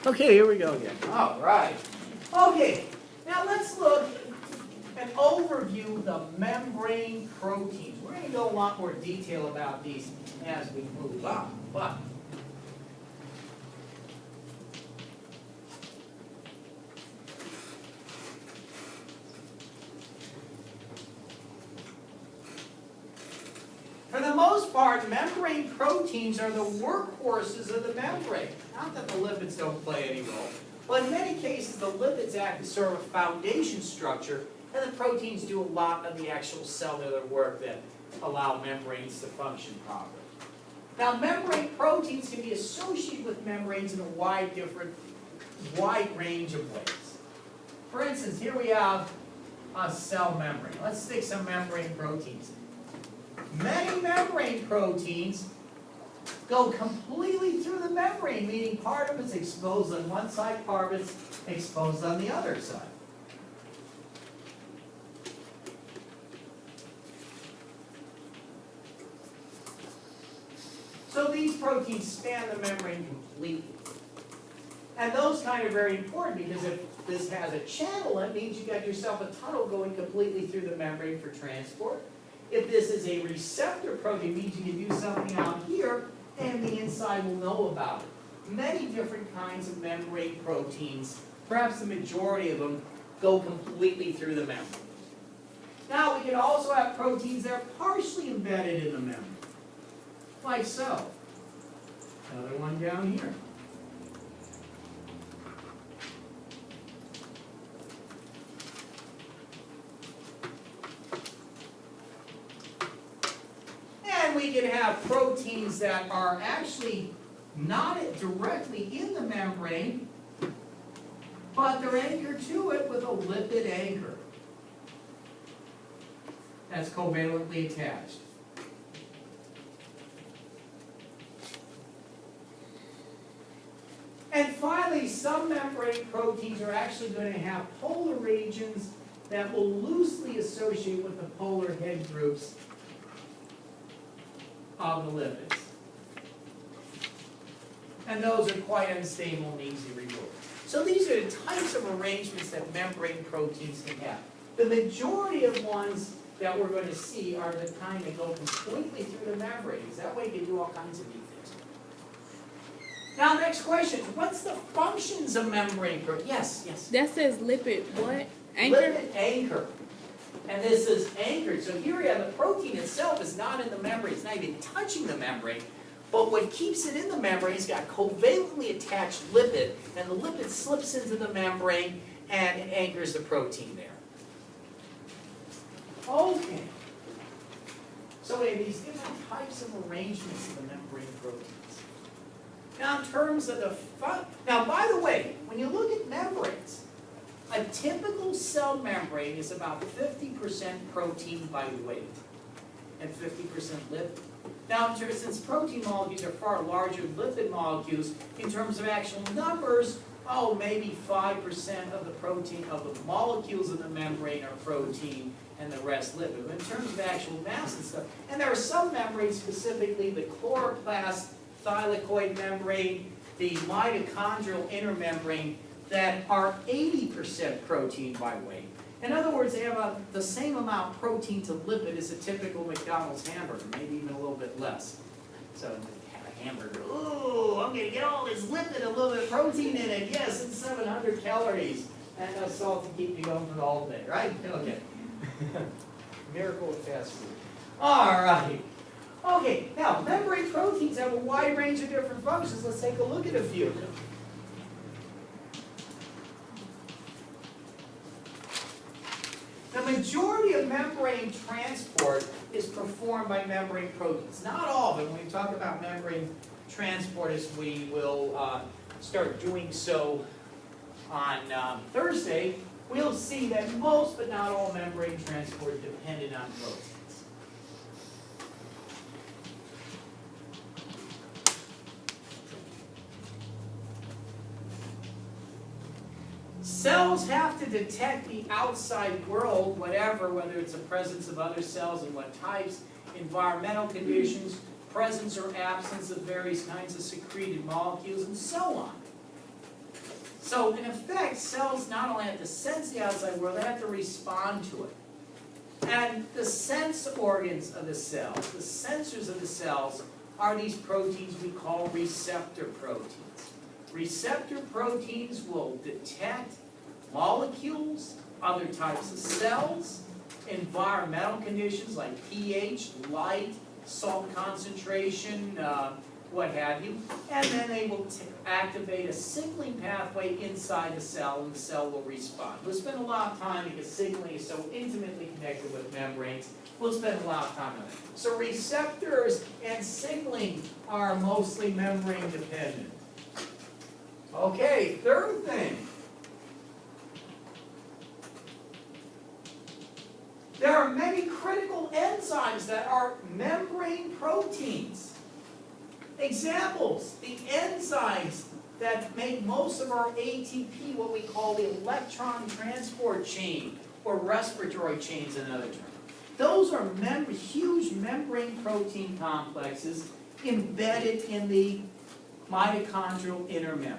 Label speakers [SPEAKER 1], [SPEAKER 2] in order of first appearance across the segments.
[SPEAKER 1] Okay, here we go again. All right. Okay, now let's look at an overview of the membrane proteins. We're going to go a lot more detail about these as we move on, but for the most part, membrane proteins are the workhorses of the membrane. Not that the lipids don't play any role, but in many cases the lipids act as sort of a foundation structure, and the proteins do a lot of the actual cellular work that allow membranes to function properly. Now, membrane proteins can be associated with membranes in a wide range of ways. For instance, here we have a cell membrane. Let's stick some membrane proteins in. Many membrane proteins go completely through the membrane, meaning part of it's exposed on one side, part of it's exposed on the other side. So these proteins span the membrane completely. And those kind of very important because if this has a channel, it means you got yourself a tunnel going completely through the membrane for transport. If this is a receptor protein, it means you can do something out here and the inside will know about it. Many different kinds of membrane proteins, perhaps the majority of them, go completely through the membrane. Now we can also have proteins that are partially embedded in the membrane. Like so. Another one down here. And we can have proteins that are actually not directly in the membrane, but they're anchored to it with a lipid anchor that's covalently attached. And finally, some membrane proteins are actually going to have polar regions that will loosely associate with the polar head groups of the lipids. And those are quite unstable and easy to remove. So these are the types of arrangements that membrane proteins can have. The majority of ones that we're going to see are the kind that go completely through the membranes. That way you can do all kinds of neat things. Now, next question. What's the functions of membrane proteins? Yes, yes.
[SPEAKER 2] That says lipid what? Anchor?
[SPEAKER 1] Lipid anchor. And this is anchored. So here we have the protein itself is not in the membrane. It's not even touching the membrane. But what keeps it in the membrane has got covalently attached lipid. And the lipid slips into the membrane and it anchors the protein there. Okay. So we have these different types of arrangements of the membrane proteins. Now, in terms of now, by the way, when you look at membranes, a typical cell membrane is about 50% protein by weight and 50% lipid. Now, since protein molecules are far larger than lipid molecules, in terms of actual numbers, maybe 5% of the protein of the molecules in the membrane are protein and the rest lipid. But in terms of actual mass and stuff, and there are some membranes, specifically the chloroplast thylakoid membrane, the mitochondrial inner membrane, that are 80% protein by weight. In other words, they have the same amount protein to lipid as a typical McDonald's hamburger, maybe even a little bit less. So, a hamburger, ooh, I'm going to get all this lipid, a little bit of protein in it. Yes, it's 700 calories. And enough salt to keep me going for the whole day, right? Okay. Miracle of fast food. All right. Okay, now, membrane proteins have a wide range of different functions. Let's take a look at a few of them. The majority of membrane transport is performed by membrane proteins. Not all of them. When we talk about membrane transport, as we will start doing so on Thursday, we'll see that most but not all membrane transport depended on proteins. Cells have to detect the outside world, whether it's the presence of other cells and what types, environmental conditions, presence or absence of various kinds of secreted molecules, and so on. So in effect, cells not only have to sense the outside world, they have to respond to it. And the sense organs of the cells, the sensors of the cells, are these proteins we call receptor proteins. Receptor proteins will detect molecules, other types of cells, environmental conditions like pH, light, salt concentration, what have you, and then they will activate a signaling pathway inside the cell, and the cell will respond. We'll spend a lot of time, because signaling is so intimately connected with membranes, we'll spend a lot of time on it. So receptors and signaling are mostly membrane dependent. Okay, third thing. There are many critical enzymes that are membrane proteins. Examples, the enzymes that make most of our ATP, what we call the electron transport chain, or respiratory chains, another term. Those are huge membrane protein complexes embedded in the mitochondrial inner membrane.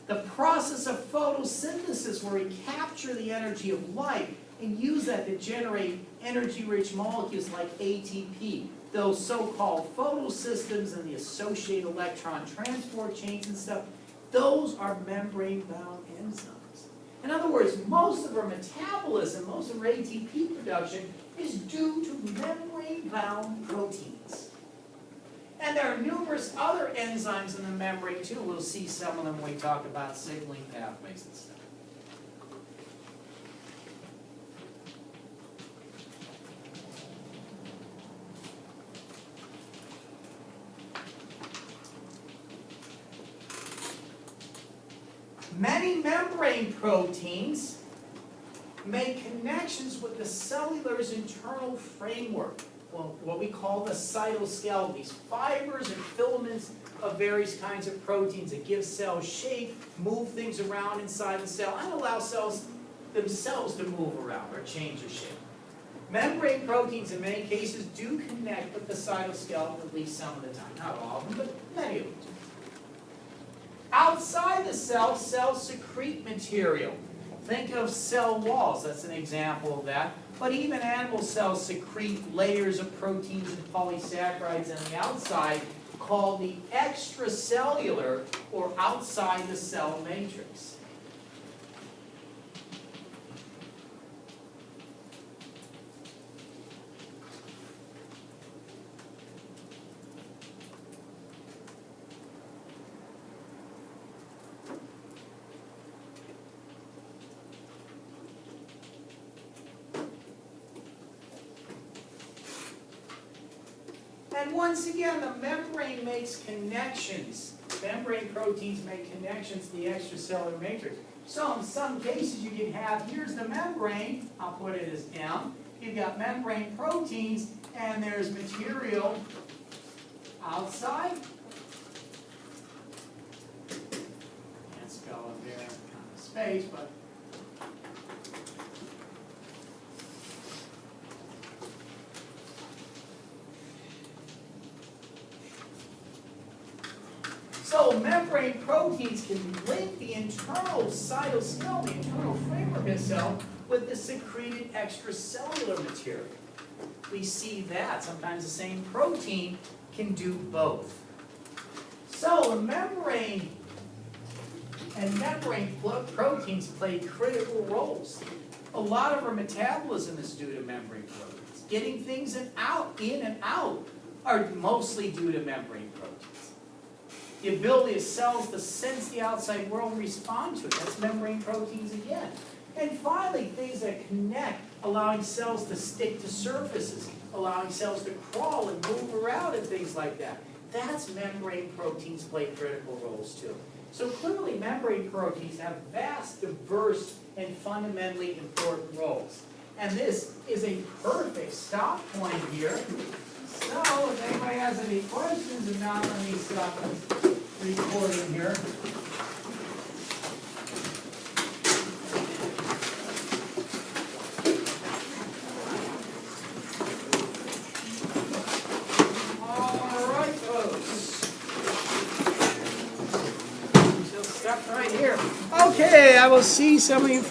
[SPEAKER 1] The process of photosynthesis, where we capture the energy of light and use that to generate energy-rich molecules like ATP, those so-called photosystems and the associated electron transport chains and stuff, those are membrane-bound enzymes. In other words, most of our metabolism, most of our ATP production is due to membrane-bound proteins. And there are numerous other enzymes in the membrane too. We'll see some of them when we talk about signaling pathways and stuff. Many membrane proteins make connections with the cellular's internal framework, well, what we call the cytoskeleton, these fibers and filaments of various kinds of proteins that give cells shape, move things around inside the cell, and allow cells themselves to move around or change their shape. Membrane proteins in many cases do connect with the cytoskeleton at least some of the time. Not all of them, but many of them do. Outside the cell, cells secrete material. Think of cell walls, that's an example of that. But even animal cells secrete layers of proteins and polysaccharides on the outside called the extracellular or outside the cell matrix. And once again, the membrane makes connections. Membrane proteins make connections to the extracellular matrix. So in some cases you can have, here's the membrane, I'll put it as M. You've got membrane proteins, and there's material outside. Can't spell it there, kind of space, but so membrane proteins can link the internal cytoskeleton, the internal framework of the cell, with the secreted extracellular material. We see that. Sometimes the same protein can do both. So the membrane and membrane proteins play critical roles. A lot of our metabolism is due to membrane proteins. Getting things in and out are mostly due to membrane proteins. The ability of cells to sense the outside world and respond to it, that's membrane proteins again. And finally, things that connect, allowing cells to stick to surfaces, allowing cells to crawl and move around and things like that. That's membrane proteins play critical roles too. So clearly membrane proteins have vast, diverse, and fundamentally important roles. And this is a perfect stop point here. So if anybody has any questions, if not, let me stop recording here. All right, folks. Till Right here. Okay, I will see some of you.